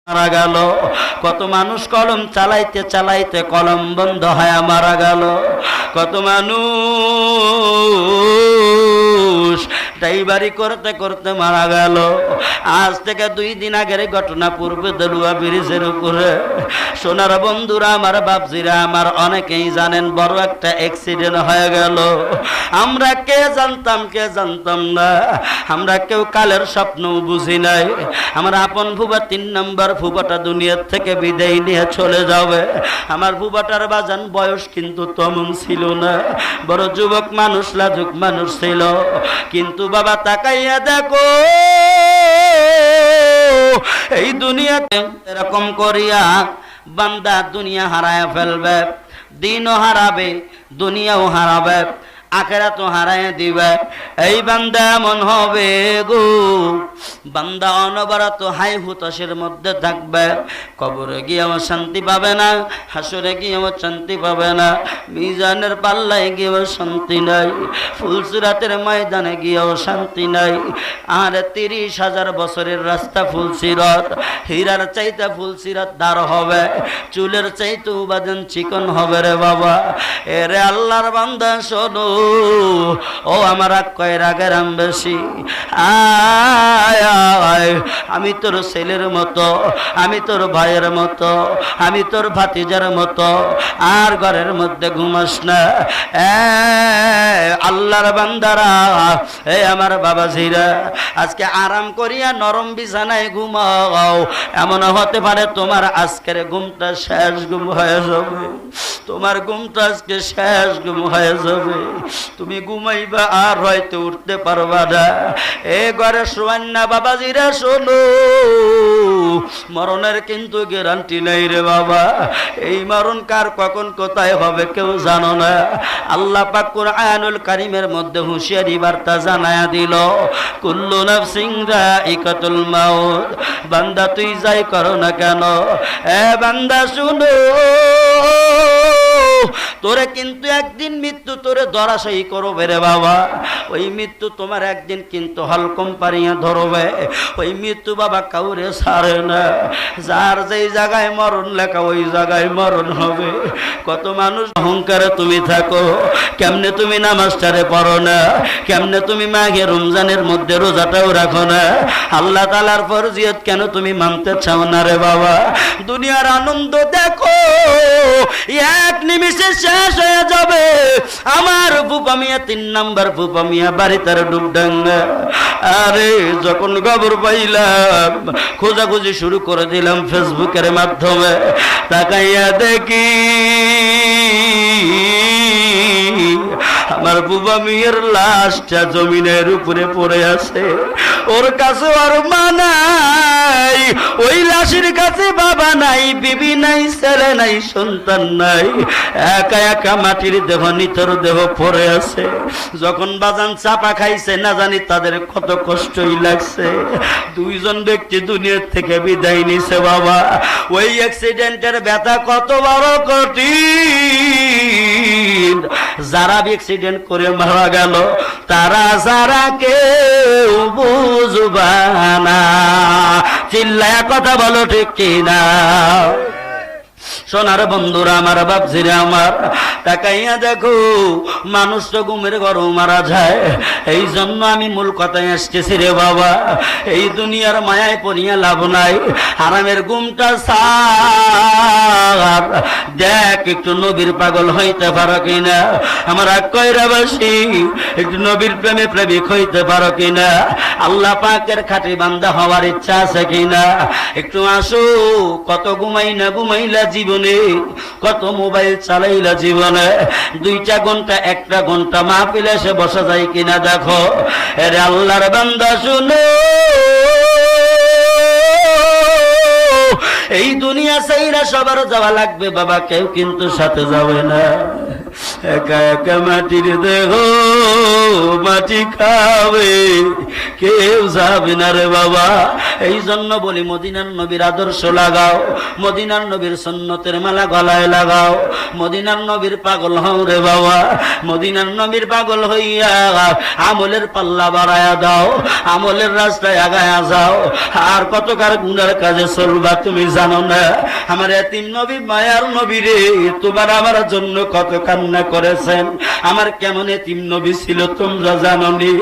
মারা গেল। কত মানুষ কলম চালাইতে চালাইতে কলম বন্ধ হয়ে মারা গেল। কত মানুষ ড্রাইভারি করতে করতে মারা গেল। আজ থেকে 2 দিন আগের ঘটনা, পূর্বে দলুয়া ব্রিজের উপরে সোনার বন্ধুরা আমার, বাপজিরা আমার, অনেকেই জানেন বড় একটা অ্যাক্সিডেন্ট হয়ে গেল। আমরা কে জানতাম না। আমরা কেউ কালের স্বপ্ন বুঝি নাই। আমার আপন ফুবা 3 নম্বর ফুবাটা দুনিয়ার থেকে বিদায় নিয়ে চলে যাবে। আমার ফুবাটার বাজান বয়স কিন্তু তেমন ছিল না, বড় যুবক মানুষ, লাজুক মানুষ ছিল। কিন্তু বাবা তাকাইয়া দেখো, এই দুনিয়াতে এরকম করিয়া বান্দা দুনিয়া হারায় ফেলবে, দিনও হারাবে, দুনিয়াও হারাবে, আখেরাতও হারায় দিবে। এই বান্দা এমন হবে গো, বান্দা অনবরত হাই হুতাশের মধ্যে থাকবে। কবরে গিয়েও শান্তি পাবে না, হাসরে গিয়েও শান্তি পাবে না, মিজানের পাল্লায় গিয়েও শান্তি নাই, ফুলসিরাতের ময়দানে গিয়েও শান্তি নাই। আর 30,000 বছরের রাস্তা ফুলসিরাত, হীরার চাইতে ফুলসিরাত দার হবে, চুলের চাইতে উপাদান চিকন হবে রে বাবা। এরে আল্লাহর বান্দা শোনো, ও আমার কয় রাগের আম বেশি, আয় আয়, আমি তোর ছেলের মতো, আমি তোর ভাইয়ের মতো, আমি তোর ভাতিজার মতো, আর ঘরের মধ্যে ঘুমাস না। আল্লাহর বান্দারা, এ আমার বাবাজিরা, আজকে আরাম করিয়া নরম বিছানায় ঘুমাও। এমন হতে পারে তোমার আজকের ঘুমটা শেষ ঘুম হয়ে যাবে, তোমার ঘুমটা আজকে শেষ ঘুম হয়ে যাবে। তুমি ঘুমাইবা আর হয়তো উঠতে পারবা না। এ ঘরে শোয়ান না বাবাজিরা, শোনো, মরণের কিন্তু গ্যারান্টি নেই রে বাবা। এই মরণ কার কখন কোথায় হবে কেউ জানো না। আল্লাহ পাক কুরআনুল কারীমের মধ্যে হুঁশিয়ারি বার্তা জানায়া দিল, কুল্লু নাফসিন যায়িকাতুল মাউত। বান্দা তুই যাই করো না কেন, এ বান্দা শুনো, তোরে কিন্তু একদিন মৃত্যু তোরে ধরাশায়ী করবে রে বাবা। ওই মৃত্যু তোমার একদিন কিন্তু হলকম পারিয়া ধরবে। ওই মৃত্যু বাবা কাউরে ছাড়ে না, যার যেই জায়গায় মরণ লেখা ওই জায়গায় মরণ হবে। কত মানুষ অহংকারে তুমি থাকো, কেমনে তুমি নামাজটারে পড়ো না, কেমনে তুমি মাঘে রমজানের মধ্যে রোজাটাও রাখো না, আল্লাহ তাআলার ফরজিয়ত কেন তুমি মানতে চাও না রে বাবা। দুনিয়ার আনন্দ দেখো এক নিমিষে শেষ হয়ে যাবে। আমার ফুপা মিয়া 3 নম্বর ফুপা মিয়া বাড়ি তার ডুবডাঙ্গা। আরে যখন খবর পাইলাম, খোঁজাখুঁজি শুরু করে দিলাম ফেসবুকের মাধ্যমে, তাকাইয়া দেখি আমার বুবা মিয়ার লাশটা জমিনের উপরে পড়ে আছে। ওর কাছে আর মা নাই, ওই লাশের কাছে বাবা নাই, বিবি নাই, ছেলে নাই, সন্তান নাই, একা একা মাটির দেহ, নিতর দেহ পড়ে আছে। যখন বাজান চাপা খাইছে না জানি তাদের কত কষ্টই লাগছে। 2 জন ব্যক্তি দুনিয়ার থেকে বিদায় নিছে বাবা। ওই অ্যাক্সিডেন্টের ব্যথা কত বড় কঠিন। যারা অ্যাক্সিডেন্ট করে মারা গেল তারা যারা কেউ বুঝবা না। চিল্লায়া কথা বলো ঠিক কিনা? সোনার বন্ধুরা আমার, বাপজিরা আমার, তাকাইয়া দেখো, মানুষ তো ঘুমের ঘরেও মারা যায়। এই জন্য আমি মূল কথায় আসতেছি রে বাবা, এই দুনিয়ার মায়ায় পড়িয়া লাভ নাই। হারামের ঘুমটা সার, দেখ একটু নবীর পাগল হইতে পারো কিনা। আমার কয়রাবাসী, একটু নবীর প্রেমে প্রেমিক হইতে পারো কিনা। আল্লাহ পাকের খাঁটি বান্দা হওয়ার ইচ্ছা আছে কিনা? একটু আসো। কত ঘুমাইলা জীবনে, কত মোবাইল চালাইলা জীবনে, 2টা ঘন্টা 1টা ঘন্টা মাহফিলে এসে বসা যায় কিনা দেখো। এরে আল্লাহর বান্দা শুনো, এই দুনিয়া চাইরা সবার যাওয়া লাগবে বাবা, কেউ কিন্তু সাথে যাবে না। একা একা মাটির দেহ, মাটি খাবে, কেউ যাবে না রে বাবা। এই জন্য বলি মদিনার নবীর আদর্শ লাগাও, মদিনার নবীর সুন্নতের মালা গলায় লাগাও, মদিনার নবীর পাগল হও রে বাবা। মদিনার নবীর পাগল হইয়া আমলের পাল্লা বাড়ায়া দাও, আমলের রাস্তায় আগায়া যাও। আর কতকার গুনার কাজে চলবা তুমি জানো না? আমার এতিম নবী মায়ার নবী রে, তোমার আমার জন্য কত কান্না করেছেন। আমার কেমন এতিম নবী ছিল তোমরা জানো নি?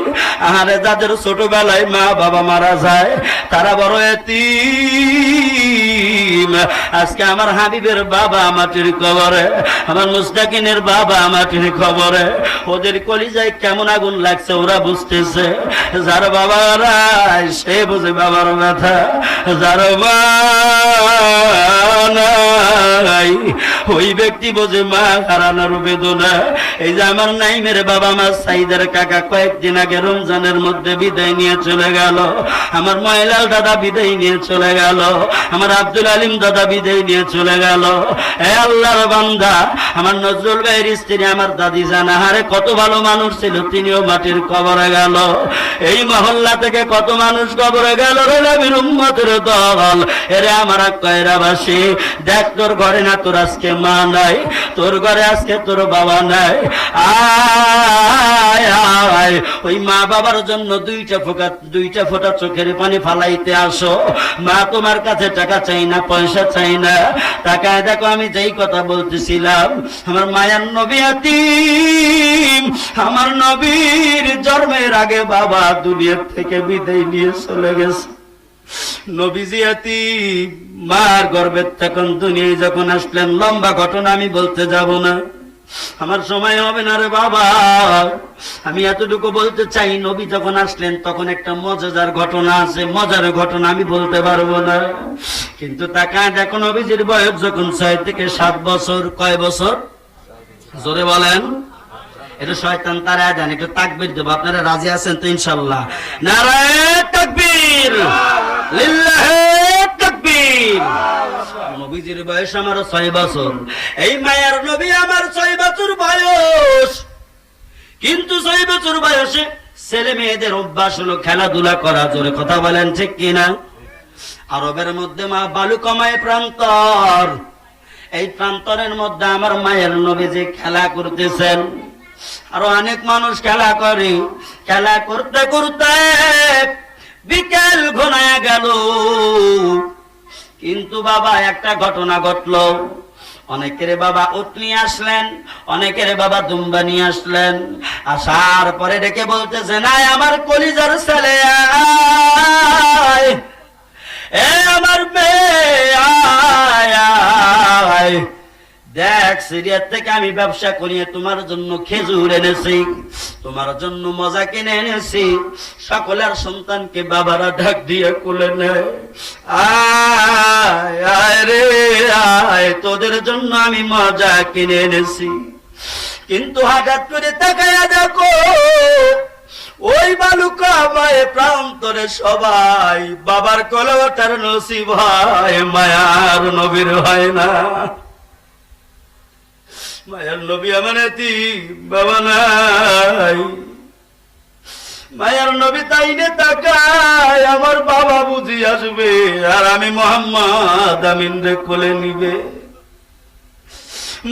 আরে যাদের ছোটবেলায় মা বাবা মারা যায় তারা বড় এতিম। আজকে আমার হাবিবের বাবা মাটির কবরে, আমার মুস্তাকিনের বাবা মাটির কবরে। ওদের কলিজায় কেমন আগুন লাগছে ওরা বুঝতেছে। যার বাবা নাই সে বুঝে বাবার ব্যথা, যার মা নাই ওই ব্যক্তি বোঝে মা হারানোর বেদনা। এই যে আমার নাইমের বাবা মা সাইদের কাকা কয়েকদিন আগে রমজানের মধ্যে বিদায় নিয়ে চলে গেল। আমার ময়লাল দাদা বিদায় নিয়ে চলে গেল, আমার আব্দুল আলিম দাদা বিদায় নিয়ে চলে গেল। এ আল্লাহর বান্দা, আমার নজরুল ভাইয়ের স্ত্রী আমার দাদি জানা হারে কত ভালো মানুষ ছিল, তিনিও মাটির কবরে গেল। এই মহল্লা থেকে কত মানুষ কবরে গেল রে নবীর উম্মতের দল। এরে আমার কয়রাবাসী, দেখ তোর ঘরে না তোর আজকে মা নাই, তোর ঘরে আজকে তোর বাবা নাই। আয় আয় ওই মা বাবার জন্য দুইটা ফোঁটা চোখের পানি ফালাইতে আসো। মা তোমার কাছে টাকা চাই না, পয়সা চাই না। টাকায় দেখো আমি যেই কথা বলতেছিলাম, আমার মায়ার নবী এতিম, আমার নবীর জন্মের আগে বাবা দুনিয়া থেকে বিদায় নিয়ে চলে গেছে। নবীজি এতিম, মার গর্ভের তখন দুনিয়ায় যখন আসলেন, লম্বা ঘটনা আমি বলতে যাব না, আমার সময় হবে না রে বাবা। আমি এতটুকু বলতে চাই, নবী যখন আসলেন তখন একটা মজাদার ঘটনা আছে, মজার ঘটনা আমি বলতে পারবো না। কিন্তু তাকায় দেখো নবীজির বয়স যখন 6 থেকে 7 বছর। কয় বছর? জোরে বলেন। এটা শয়তান তারা দেন, একটু তাকবীর দেবো। আপনারা রাজি আছেন তো ইনশাআল্লাহ? নারায়ে তাকবীর, লিল্লাহে তাকবীর। নবীজির বয়স আমার 6 বছর। এই মায়ার নবী আমার 6 বছর বয়স, কিন্তু 6 বছর বয়সে ছেলে মেয়েদের অভ্যাস হলো খেলাধুলা করা। জোরে কথা বলেন ঠিক কিনা? আরবের মধ্যে মা বালুকাময় প্রান্তর, এই প্রান্তরের মধ্যে আমার মায়ের নবী যে খেলা করতেছেন, আরো অনেক মানুষ খেলা করে। খেলা করতে করতে বিকেল ঘনায়া গেল, কিন্তু বাবা একটা ঘটনা ঘটলো। অনেকের বাবা উট নিয়ে আসলেন, অনেকের বাবা দুম্বা নিয়ে আসলেন। আসার পরে ডেকে বলতেছে, না আমার কলিজার ছেলে আয়, এ আমার মেয়ে আয় আয়, দেখ সিরিয়ার থেকে আমি ব্যবসা করিয়ে তোমার জন্য খেজুর এনেছি, তোমার জন্য মজা কিনে এনেছি। সকলের সন্তানকে বাবারা ডাক দিয়ে কোলে নেয়, আয় আয় রে আয়, তোদের জন্য আমি মজা কিনে এনেছি। কিন্তু হঠাৎ করে তাকায়া দেখো ওই বালুকা মায়ে প্রান্তরে সবাই বাবার কোলে ওঠার নসিব হয়, মায়ার নবীর হয় না। মায়ার নবী আমার এতিম, বাবা নাই। মায়ার নবী তাইনে তাকায়, আমার বাবা বুঝি আসবে আর আমি মোহাম্মদ আমিন রে কোলে নিবে।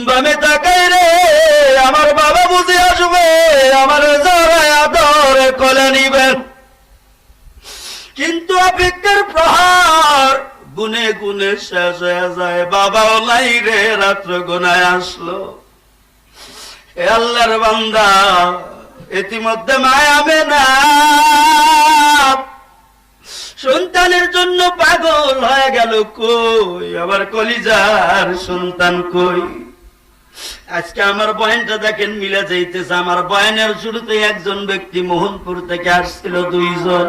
বামে তাকাই রে, আমার বাবা বুঝি আসবে আমার জড়ায় আদরে কোলে নিবে। কিন্তু অপেক্ষার প্রহার গুনে গুনে শেষ হয়ে যায়, বাবাও নাই রে, রাত্র গোনায় আসলো। এ আল্লাহর বান্দা, ইতিমধ্যে মায়াবে না সন্তানের জন্য পাগল হয়ে গেল। কই আমার কলিজার সন্তান কই? আজকে আমার বয়ানটা দেখেন মিলে যাইতেছে। আমার বয়ানের শুরুতে একজন ব্যক্তি মোহনপুর থেকে আসছিল, 2 জন।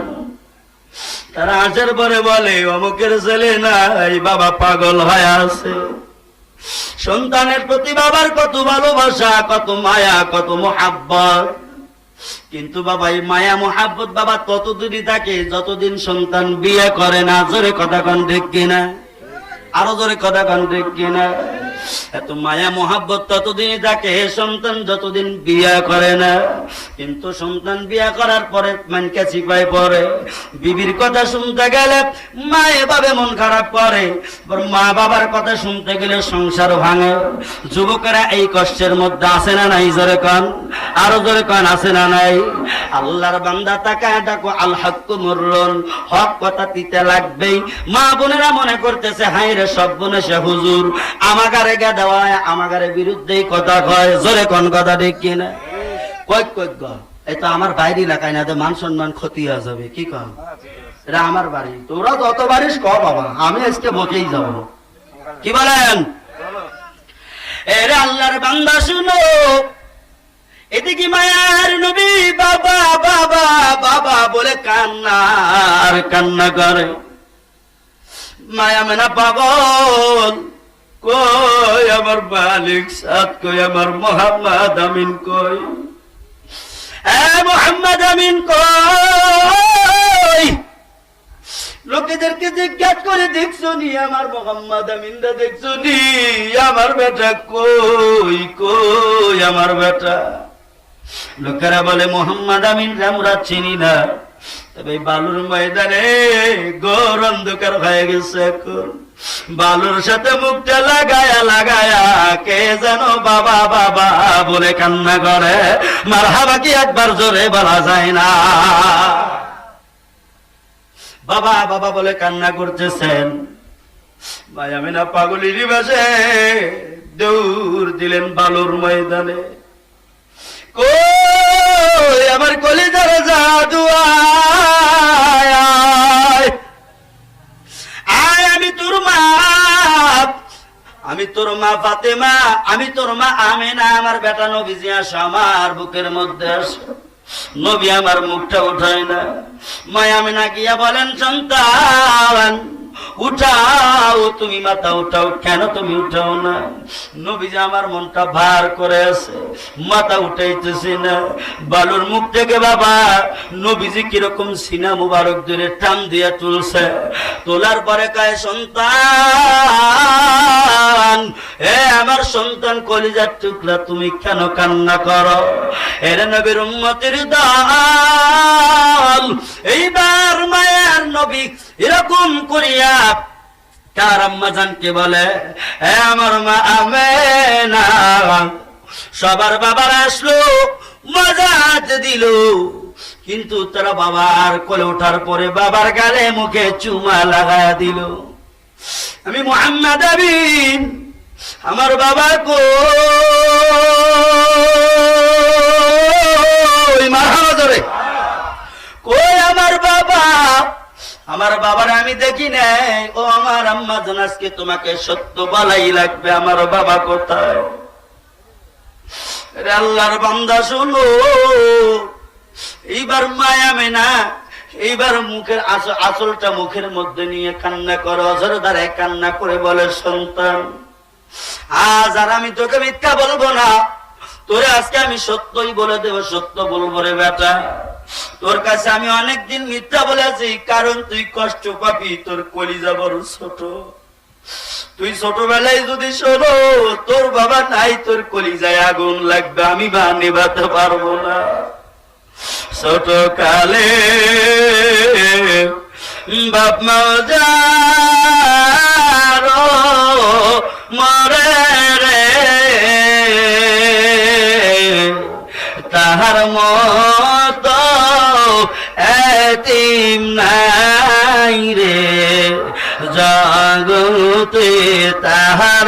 তারা আসার পরে বলে অমুকের ছেলে নাই, বাবা পাগল হয়ে আছে। সন্তানের প্রতি বাবার কত ভালোবাসা, কত মায়া, কত মোহাব্বত। কিন্তু বাবা এই মায়া মোহাব্বত বাবা ততদিনই থাকে যতদিন সন্তান বিয়ে করে না। জোরে কথা কন ঠিক কিনা? আরো জোরে কথা কন ঠিক কিনা? এত মায়া মোহাব্বত ততদিনই থাকে সন্তান যতদিন বিয়া করে না। কিন্তু সন্তান বিয়া করার পরে মানকে চিপাই পড়ে, বিবির কথা শুনতে গেলে মা এভাবে মন খারাপ করে, মা বাবার কথা শুনতে গেলে সংসার ভাঙে। যুবকেরা এই কষ্টের মধ্যে আছে না নাই? জোরে কন, আরো জোরে কন, আছে না নাই? আল্লাহর বান্দা তাকায় দেখো, আল হাক্কু মুররুন, হক কথা তিতে লাগবেই। মা বোনেরা মনে করতেছে হাই রে সব বোনে সে হুজুর আমাগারে গা দেওয়ায় আমাগারে বিরুদ্ধেই কথা কয়। জোরে কোন কথা ঠিক কিনা? কয় কয় গ এই তো আমার বাইরে এলাকায় না, মান সম্মান ক্ষতি হয়ে যাবে। কি কম, এটা আমার বাড়ি, তোরা যত বাড়িস ক বাবা, আমি আজকে বকেই যাব। কি বলেন? এরে আল্লাহর বান্দা শুনো, এদিকে মায়ার নবী বাবা বাবা বাবা বলে কান্না আর কান্না করে। মায়া মেনা পাগল, কই আমার মালিক সাদ, কই আমার মোহাম্মদ আমিন, কই মোহাম্মদ আমিন, কই? লোকেদেরকে জিজ্ঞাসা করে দেখছো নি আমার মোহাম্মদ আমিনটা, দেখছো নি আমার বেটা কই, কই আমার বেটা? লোকেরা বলে মোহাম্মদ আমিন আমরা চিনি না, তবে বালুর ময়দানে ঘোর অন্ধকার হয়ে গেছে এখন। বালুর সাথে মুখটা লাগায়া লাগায়া কে যেন বাবা বাবা বলে কান্না করে। মারহাবা কি একবার জোরে বলা যায় না? বাবা বাবা বলে কান্না করতেছেন। ভাই আমি না পাগলির বাসে দৌড় দিলেন বালুর ময়দানে। কই আমার কলিজার জাদু, আয় আমি তোর মা, আমি তোর মা ফাতেমা, আমি তোর মা আমেনা, আমার বেটা নবীজি আসো আমার বুকের মধ্যে আসো। নবী আমার মুখটা উঠায় না। মা আমেনা গিয়া বলেন সন্তান উঠাও, তুমি মাথা উঠাও, কেন তুমি উঠাও না? নবীজি আমার মনটা ভার করে আছে, মাথা উঠাইতেছি না। বালুর মুখ থেকে বাবা নবীজি কিরকম সিনা মুবারক ধরে টান দিয়া তুলছে। তোলার পরে কয় সন্তান, আমার সন্তান কলিজার টুকরা, তুমি কেন কান্না করো? এরে নবীর উম্মতের দল, এইবার মায়ার নবী এরকম করিয়া কার আম্মা জানকে বলে, আমার মা আমেনা। সবার বাবার আসলো, মজাত দিল, কিন্তু তারা বাবার কোলে ওঠার পরে বাবার গালে মুখে চুমা লাগায়া দিল। আমি মোহাম্মদ আমিন, আমার বাবা কই? মারহাবা ধরে কই আমার বাবা? আমার বাবার আমি দেখি নাই। ও আমার আম্মা জান, আজকে তোমাকে সত্য বলাই লাগবে, আমার বাবা কোথায়? আল্লাহর বান্দা শুনো, এইবার মায়া মেনা এইবার মুখের আসলটা মুখের মধ্যে নিয়ে কান্না করে, অজর দ্বারা কান্না করে বলে সন্তান আজ আর আমি তোকে মিথ্যা বলবো না, তোরে আজকে আমি সত্যই বলে দেব, সত্য বলবো রে বেটা। তোর কাছে আমি অনেকদিন মিথ্যা বলেছি, কারণ তুই কষ্ট পাবি, তোর কলিজা বড় ছোট। তুই ছোটবেলায় যদি শোনো তোর বাবা নাই, তোর কলিজায় আগুন লাগবে, আমি বা নেভাতে পারবো না। ছোট কালে বাপ মা যারো মরে রে, তাহার মত এতিম নাই রে জগতে, তাহার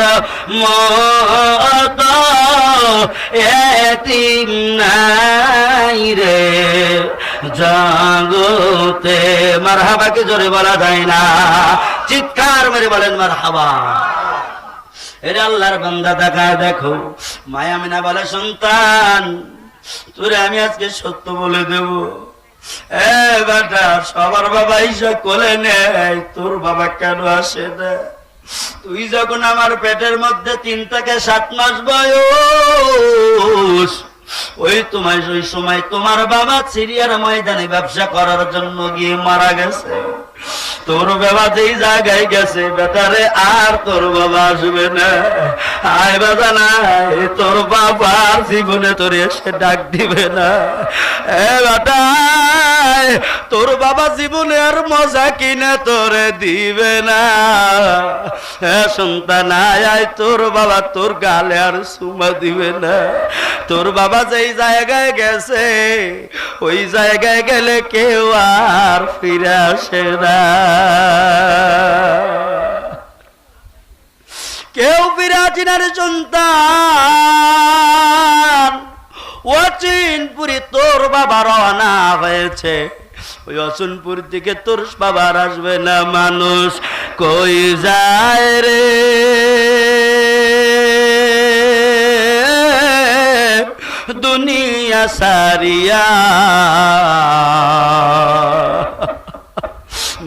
মত এতিম নাই রে জগতে। মারহাবাকে জোরে বলা যায় না, চিৎকার মেরে বলেন মারহাবা। এর আল্লাহর বান্দা দেখা দেখো, মায়া মিনা বলে সন্তান তোরে আমি আজকে সত্য বলে দেব। বেটা সবার বাবা ঈশা কোলে নেয়, তোর বাবা কেন আসে না? তুই যখন আমার পেটের মধ্যে 3 থেকে 7 মাস বয়স, ওই সময় তোমার বাবা সিরিয়ার ময়দানে ব্যবসা করার জন্য গিয়ে মারা গেছে। তোর বাবা যেই জায়গায় গেছে বেটারে আর তোর বাবা আসবে না। আয় বাবা নাই, তোর বাবার জীবনে তোর এসে ডাক দিবে না। এ বেটা তোর বাবা জীবনে আর মজা কিনে তোরে দিবে না। সন্তান আয়, তোর বাবা তোর গালে আর চুমা দিবে না। তোর বাবা যেই জায়গায় গেছে ওই জায়গায় গেলে কেউ আর ফিরে আসে না, কেউ ফিরে আসে না রে সন্তান। অচিনপুরে তোর বাবা রওনা হয়েছে, ওই অচনপুর দিকে তোর বাবার আসবে না। মানুষ কই যায় রে দুনিয়া সারিয়া,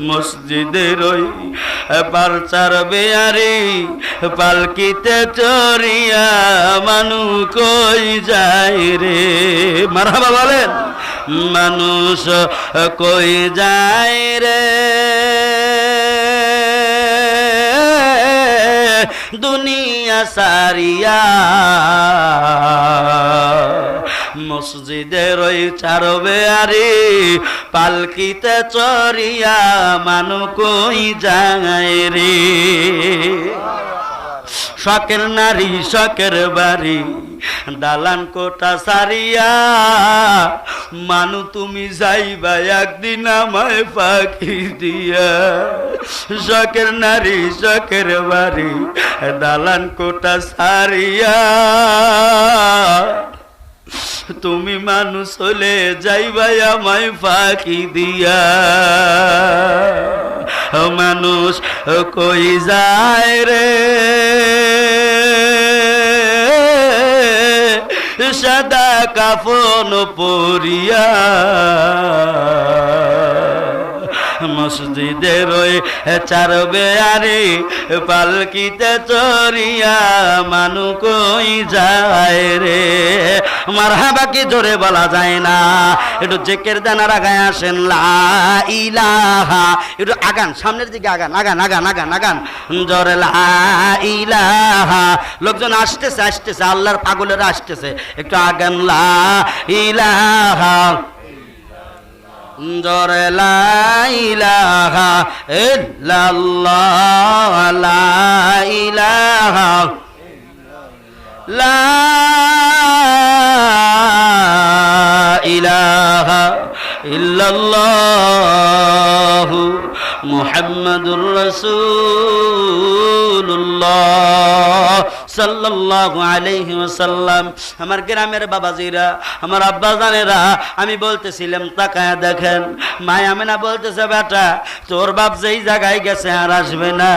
মসজিদের ওই পারচার বেয়ারি পালকিতে চড়িয়া মানু কই যায় রে। মারহাবা বলেন, মানুষ কই যায় রে দুনিয়া সারিয়া, মসজিদের ওই চার বেয়ারি পালকিতে চড়িয়া মানু কই যায় রে। শখের নারী শখের বাড়ি দালান কোটা সারিয়া মানু তুমি যাইবা একদিন আমায় ফাঁকি দিয়া। শখের নারী শখের বাড়ি দালান কোটা সারিয়া তুমি মানুষ হলে যাইবাই আমায় ফাঁকি দিয়া। মানুষ কই যায় রে সাদা কাফন পরিয়া, মসজিদের ওই চার বেয়ারি পালকিতে চড়িয়া মানু কই যায় রে। মারহাবা কি জোরে বলা যায় না? একটু জেকের দানার আগায় আসেন, লা ইলাহা, একটু আগান সামনের দিকে আগান, আগান আগান আগান আগান জোরে লা ইলাহা। লোকজন আসতেছে আসতেছে, আল্লাহর পাগলেরা আসতেছে, একটু আগান লা ইলাহা জোরে লা ইলাহা ইল্লাল্লাহ, লা ইলাহা লা ইলাহা ইল্লাল্লাহ মুহাম্মাদুর রাসূলুল্লাহ সাল্লাল্লাহু আলাইহি ওয়াসাল্লাম। আমার গ্রামের বাবাজিরা, আমার আব্বাজানেরা, আমি বলতেছিলাম তাকায়া দেখেন, মায় আমেনা বলতেছে বেটা তোর বাপ যেই জায়গায় গেছে আর আসবে না।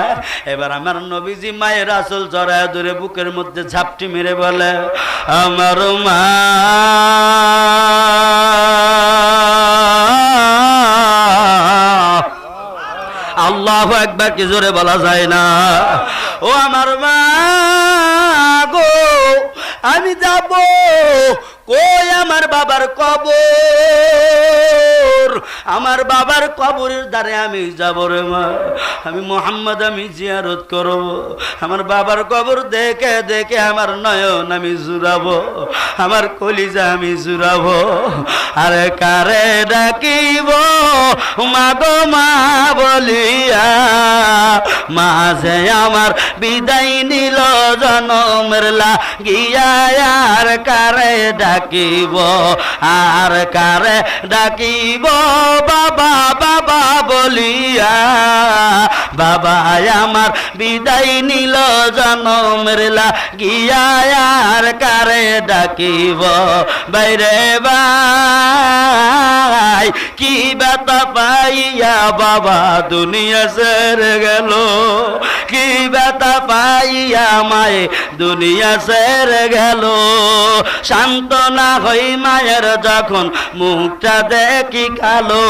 এবার আমার নবীজি মায়ের আসল জড়ায় ধরে বুকের মধ্যে ঝাপটি মেরে বলে আমার মা আল্লাহু আকবার কি জোরে বলা যায় না? ও আমার মা গো, আমি যাব কই আমার বাবার কবর, আমার বাবার কবরের দ্বারে আমি যাব রে মা। আমি মোহাম্মদ আমি জিয়ারত করব, আমার বাবার কবর দেখে দেখে আমার নয়ন আমি জুড়াবো, আমার কলিজা আমি জুড়াবো। আরে কারে ডাকিব মা গো মা বলিয়া, মাঝে আমার বিদায় নিল জনমের লাগিয়া। আর কারে ডাকিব আর কারে ডাকিব বাবা বাবা বলিয়া, বাবা আমার বিদায় নিল জনমের লাগিয়া। আর কারে ডাকিব বাইরে ভাই কি ব্যথা পাইয়া বাবা দুনিয়া ছেড়ে গেল, কি ব্যথা পাইয়া মায়ে দুনিয়া ছেড়ে গেল। সান্ত্বনা হই মায়ের যখন মুখটা দেখি কালো,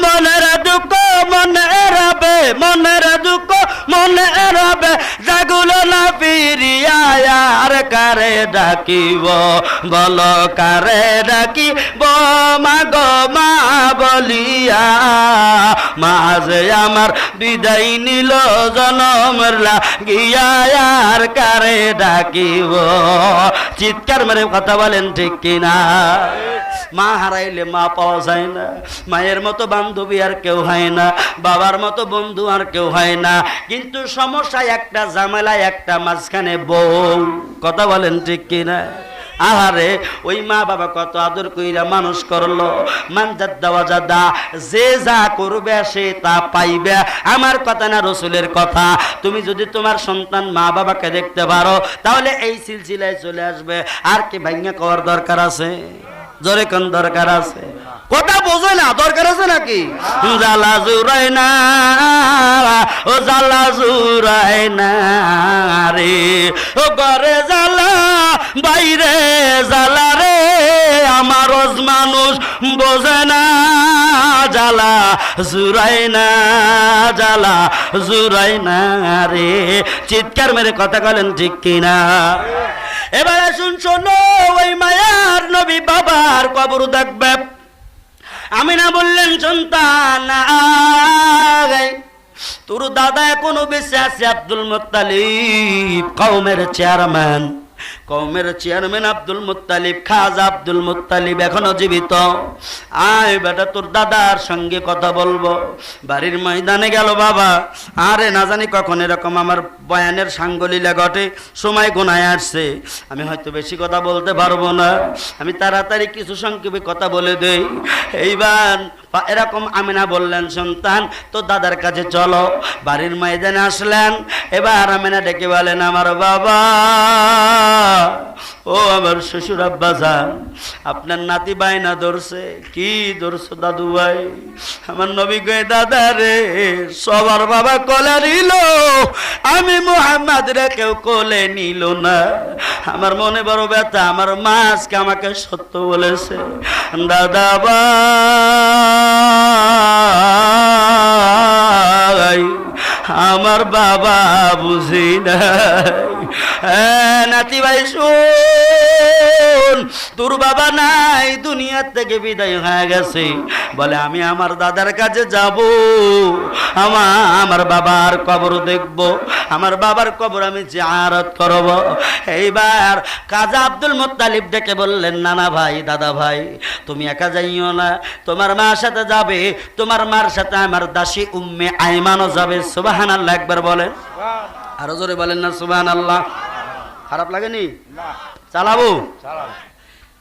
মনের দুঃখ মনে রবে, মনের দুঃখ মনে রবে, জাগুলো না ফিরিয়া। আর কারে ডাকিব বলো কারে ডাকিব মাগো মা বলিয়া মাঝে আমার বিদায় নিল জনমের লাগিয়া আর কারে ডাকিব চিৎকার মেরে কথা বলেন ঠিক কিনা মা হারাইলে মা পাওয়া যায় না মায়ের মতো বান্ধবী আর কেউ হয় না বাবার মতো বন্ধু আর কেউ হয় না কিন্তু সমস্যা একটা ঝামেলা একটা মাঝখানে বউ কথা বলেন ঠিক কিনা আহারে ওই মা বাবা কত আদর কইরা মানুষ করলো মানজাত দেওয়া যাদা যে যা করবে সে তা পাইবে আমার কথা না রসুলের কথা তুমি যদি তোমার সন্তান মা বাবাকে দেখতে পারো তাহলে এই সিলসিলায় চলে আসবে আর কি ভাঙা করার দরকার আছে জোরে কোন দরকার আছে কথা বোঝে না দরকার আছে নাকি জ্বালা জুড়াই না ও জ্বালা জুড়াই না রে ও ঘরে জ্বালা বাইরে জ্বালা রে আমার মানুষ বোঝে না জ্বালা জুড়াই না জ্বালা জুড়াই না রে চিৎকার মেরে কথা বলেন ঠিক কিনা এবার আসুন শোনো ওই মায়ার নবী বাবার কবর দেখবে আমিনা বললেন সন্তান তোর দাদা এখনো বেঁচে আছে আব্দুল মুত্তালিব কওমের চেয়ারম্যান আব্দুল মুত্তালিব খাজা আব্দুল মুত্তালিব এখনো জীবিত আয় বেটা তোর দাদার সঙ্গে কথা বলবো বাড়ির ময়দানে গেল বাবা আরে না জানি কখন এরকম আমার বয়ানের সাঙ্গলীলা ঘটে সময় গোনায় আসছে আমি হয়তো বেশি কথা বলতে পারবো না আমি তাড়াতাড়ি কিছু সংক্ষেপে কথা বলে দেই এইবার এরকম আমিনা বললেন সন্তান তো দাদার কাছে চলো বাড়ির ময়দানে আসলেন এবার আমিনা ডেকে বলেন আমার বাবা ও আমার শ্বশুর আব্বা যান আপনার নাতি বাইনা ধরছে কি ধরছো দাদু ভাই আমার নবী কয়ে দাদা রে সবার বাবা কোলে নিল আমি মুহাম্মদ রে কেউ কোলে নিল না আমার মনে বড় ব্যথা আমার মা আজকে আমাকে সত্য বলেছে দাদা ভাই আমার বাবা বুঝি না নাতি ভাই শুন তোর বাবা নাই দুনিয়ার থেকে বিদায় হয়ে গেছে বলে আমি আমার দাদার কাছে যাব আমার বাবার কবর দেখব আমার বাবার কবর আমি জিয়ারত করব এইবার কাজী আব্দুল মুত্তালিব ডেকে বললেন নানা ভাই দাদা ভাই তুমি একা যাইও না তোমার মার সাথে যাবে তোমার মার সাথে আমার দাসী উম্মে আইমানও যাবে সুবহানাল্লাহ একবার বলেন আরো জোরে বলেন না সুবহানাল্লাহ খারাপ লাগেনি চালাবো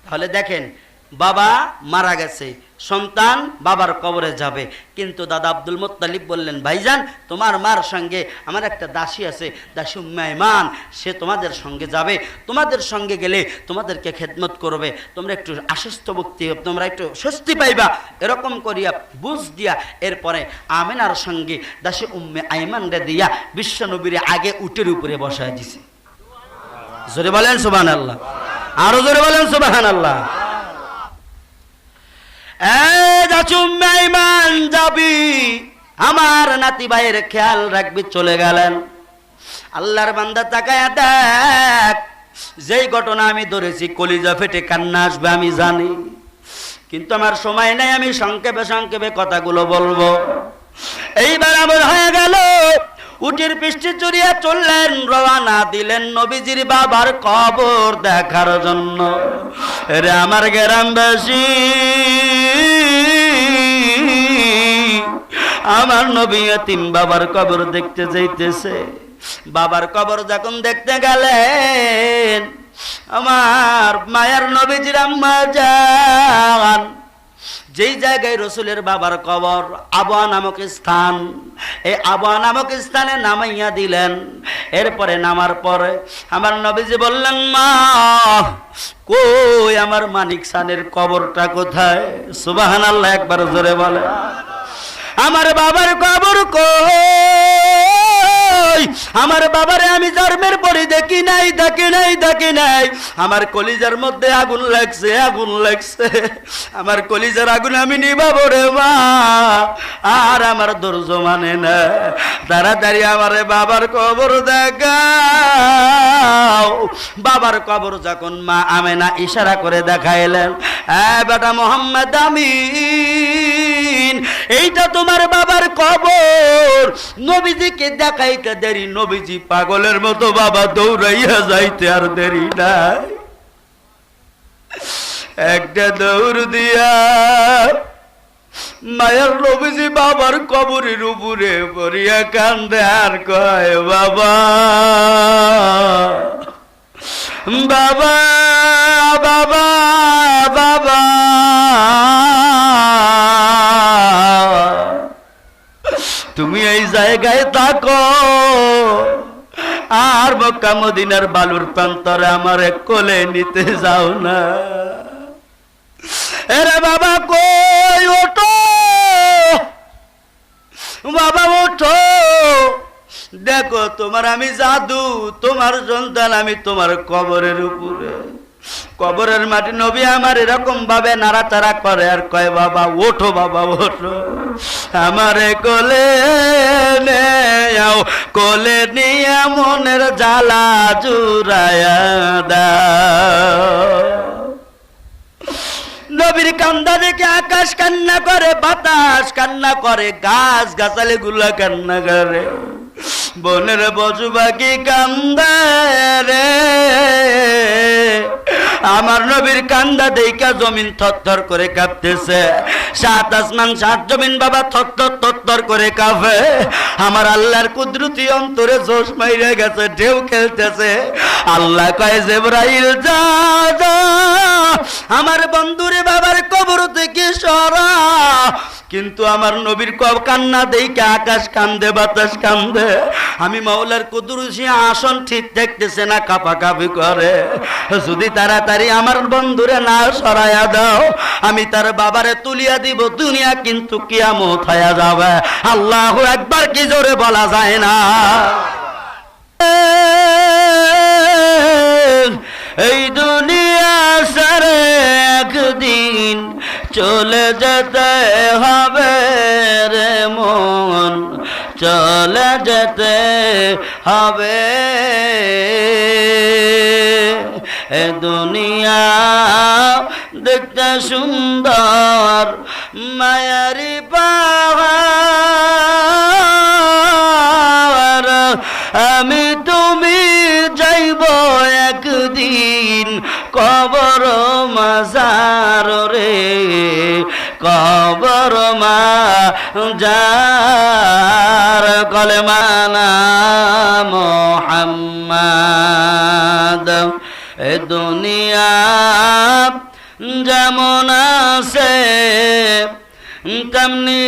তাহলে দেখেন বাবা মারা গেছে সন্তান বাবার কবরে যাবে কিন্তু দাদা আব্দুল মুত্তালিব বললেন ভাইজান তোমার মার সঙ্গে আমার একটা দাসী আছে দাসী উম্মে আইমান সে তোমাদের সঙ্গে যাবে তোমাদের সঙ্গে গেলে তোমাদেরকে খেদমত করবে তোমরা একটু আশ্বস্ত মুক্তি তোমরা একটু স্বস্তি পাইবা এরকম করিয়া বুঝ দিয়া এরপরে আমিনার সঙ্গে দাসী উম্মে আইমান রে দিয়া বিশ্বনবীর আগে উটের উপরে বসায় দিছে জোরে বলেন সুবহানাল্লাহ আরো জোরে বলেন সুবহানাল্লাহ যাবি আমার নাতি ভাইয়ের খেয়াল রাখবি চলে গেলেন আল্লাহর বান্দা তাকায়া দেখ যেই ঘটনা আমি ধরেছি কলিজা ফেটে কান্না আসবে আমি জানি কিন্তু আমার সময় নাই আমি সংক্ষেপে কথাগুলো বলবো এইবার আমার হয়ে গেল উটের পৃষ্ঠে চড়িয়া চললেন রওনা দিলেন নবীজির বাবার কবর দেখার জন্য রে আমার গ্রামবাসী আমার নবী এতিম বাবার কবর দেখতে যাইতেছে বাবার কবর যখন দেখতে গেলেন আমার মায়ার নবীজির আম্মা জান যেই জায়গায় রসুলের বাবার কবর আবওয়া নামক স্থান এই আবওয়া নামক স্থানে নামাইয়া দিলেন এরপরে নামার পরে আমার নবীজি বললেন মা কই আমার মানিক সানের কবরটা কোথায় সুবহানাল্লাহ একবার জোরে বলে আমার বাবার কবর কই কই আমার বাবারে আমি জন্মের পরে দেখি নাই আমার কলিজার মধ্যে আগুন লাগছে আমার কলিজার আগুন আমি নিভাবো রে মা আর আমার ধৈর্য মানে না তাড়াতাড়ি আমারে বাবার কবর দেখাও বাবার কবর যখন মা আমেনা ইশারা করে দেখাইলেন বেটা মোহাম্মদ আমিন এইটা তোমার বাবার কবর নবীজিকে দেখাইতে দেরি নবীজি পাগলের মতো বাবা দৌড়াইয়া যাইতে আর দেরি নাই একটা দৌড় দিয়া মায়ের নবীজি বাবার কবরের উপরে পড়িয়া কান্দে আর কয় বাবা বাবা বাবা বাবা তুমি এই জায়গায় থাকো আর মক্কা মদিনার বালুর প্রান্তরে আমারে কোলে নিতে যাও না এরে বাবা কই ওঠো বাবা ওঠো দেখো তোমার আমি জাদু তোমার সন্তান আমি তোমার কবরের উপরে কবরের মাটি নবী আমার এরকম ভাবে নাড়াচাড়া করে আর কয় বাবা ওঠো আমারে কোলে নেও কোলে নিয়ে মনের জ্বালা জুড়ায়া দাও নবীর কান্দা দেখে আকাশ কান্না করে বাতাস কান্না করে গাছ গাছালি গুলা কান্না করে বনের পশু পাখি কান্দে রে আমার নবীর কান্দা দেখা জমিন থরথর করে কাঁপতেছে সাত আসমান সাত জমিন বাবা থরথর করে কাঁপে আমার আল্লাহর কুদরতি অন্তরে জোশ মাইরে গেছে ঢেউ খেলতেছে আল্লাহ কয় জিবরাইল যা আমার বন্ধুরে বাবার কবর থেকে সরা কিন্তু আমার নবীর কান্না দেখে আকাশ কান্দে বাতাস কান্দে আমি মাওলার কুদরতি আসন ঠিক দেখতেছে না কাঁপাকাঁপি করে যদি তাড়াতাড়ি আমার বন্ধুরে না সরাইয়া দাও আমি তার বাবারে তুলিয়া দিব দুনিয়া কিন্তু কিয়ামত হয়ে যাবে আল্লাহু আকবার কি জোরে বলা যায় না এই দুনিয়া সারে একদিন চলে যেতে হবে রে মন চলে যেতে হবে এ দুনিয়া দেখতে সুন্দর মায়ারি পাহাড় আমি তুমি যাইব একদিন কবর মাজার রে কবর মাজার কলেমানা মুহাম্মদ এ দুনিয়া যেমন আছে তেমনি